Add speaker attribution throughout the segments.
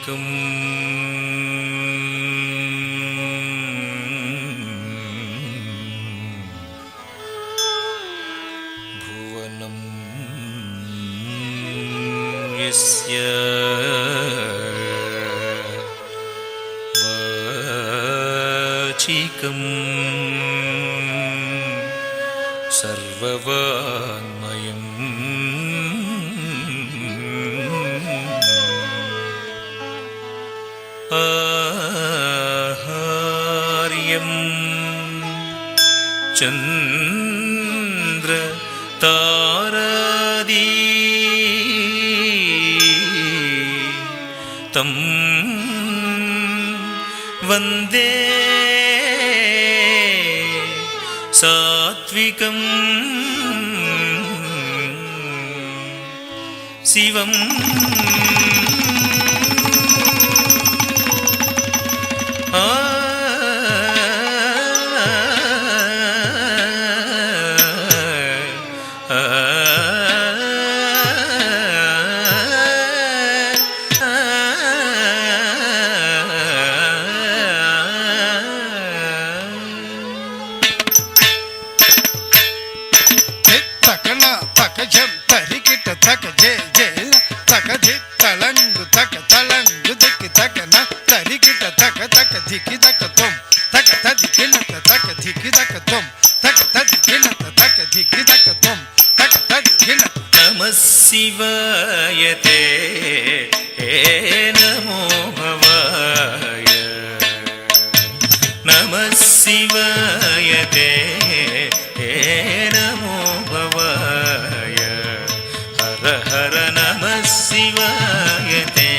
Speaker 1: वाचीकम् भुवनं यस्य वाचीकम् सर्ववाङ्मयम् आहार्यं चन्द्र तारादि तं वन्दे सात्विकं शिवम् नमः शिवाय ते नमो भवाय नमः शिवाय ते नमो भवाय हर हर नमः शिवाय ते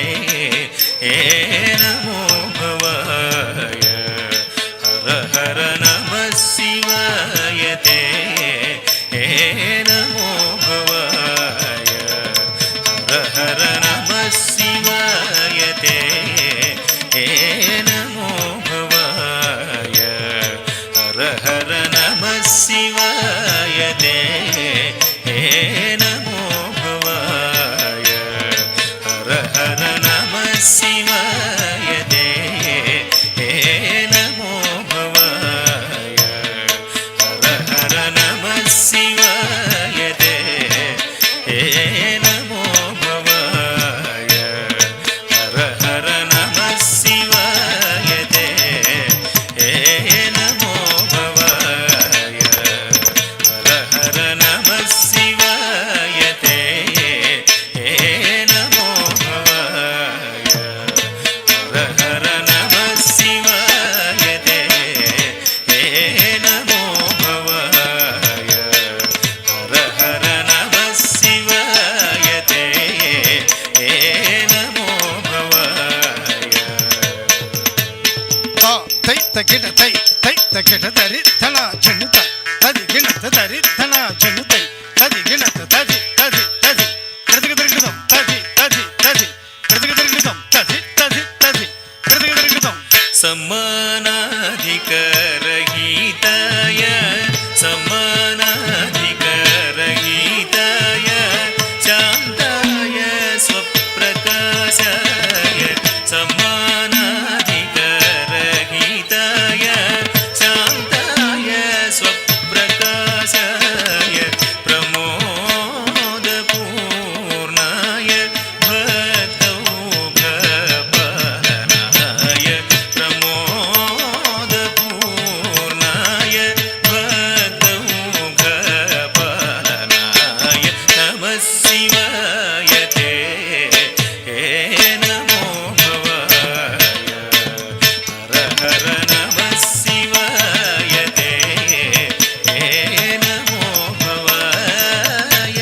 Speaker 1: नमो भवाय हर हर नमः शिवाय ते नमो भवाय हर हर नमः शिवाय ते नमो भवाय हर हर नमः शिवाय ते नमो भवाय हर हर नमः शिवाय ते नमो भवाय हर हर नमः शिवाय ते नमो भवाय हर हर नमः शिवाय ते नमो भवाय हर हर नमः शिवाय ते नमो भवाय हर हर नमः शिवाय ते नमो भवाय हर हर नमः शिवाय ते नमो भवाय
Speaker 2: तगिड़ तई तई तगिड़ तरि धना जनुता तदि गिणत तरि धना जनुतई तदि गिणत तदि तदि तदि कृतगिदगिदम तदि तदि तदि कृतगिदगिदम तदि तदि तदि कृतगिदगिदम
Speaker 1: समानाधिकारहिताय समानाधिकारहिताय शान्ताय स्वप्रकाशाय समानाधिकारहिताय शान्ताय स्वप्रकाशाय प्रमोदपूर्णाय भक्तौघपालनाय प्रमोदपूर्णाय भक्तौघपालनाय नमः शिवाय ते नमो भवाय हर हर नमः शिवाय ते नमो भवाय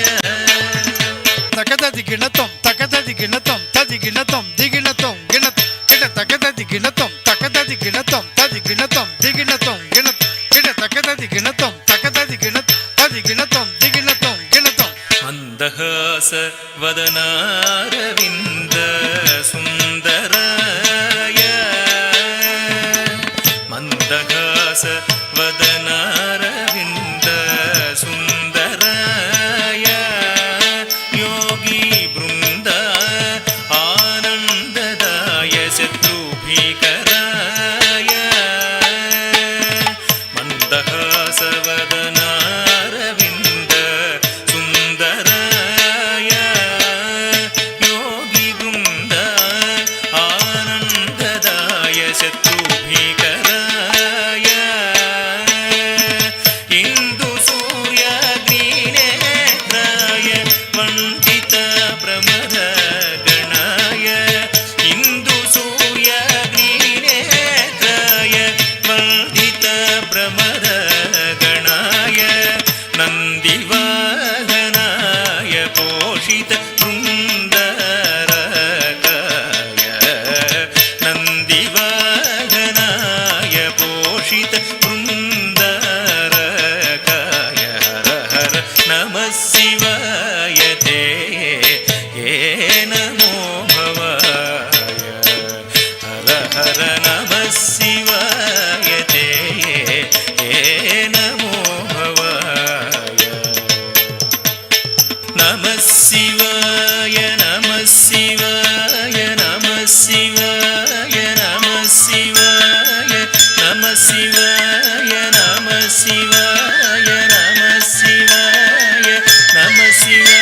Speaker 2: तकदि गिणतम तकदि गिणतम तदि गिणतम दिगिणतम गिणत गिण तकदि गिणतम तकदि गिणतम तदि गिणतम दिगिणतम गिणत गिण तकदि गिणतम तकदि गिणत तदि गिणतम दिगिणतम गिणतम
Speaker 1: मन्दहास वदनारविन्द सुन्दराय मन्दहास वदनारविन्द सुन्दराय योगी वृन्द आनन्ददाय नमः शिवाय ते नमो भवाय हर हर नमः शिवाय ते नमो भवाय नमः शिवाय नमः शिवाय नमः शिवाय नमः शिवाय नमः शिवाय नमः शिवाय नमः शिवाय नमः शिवाय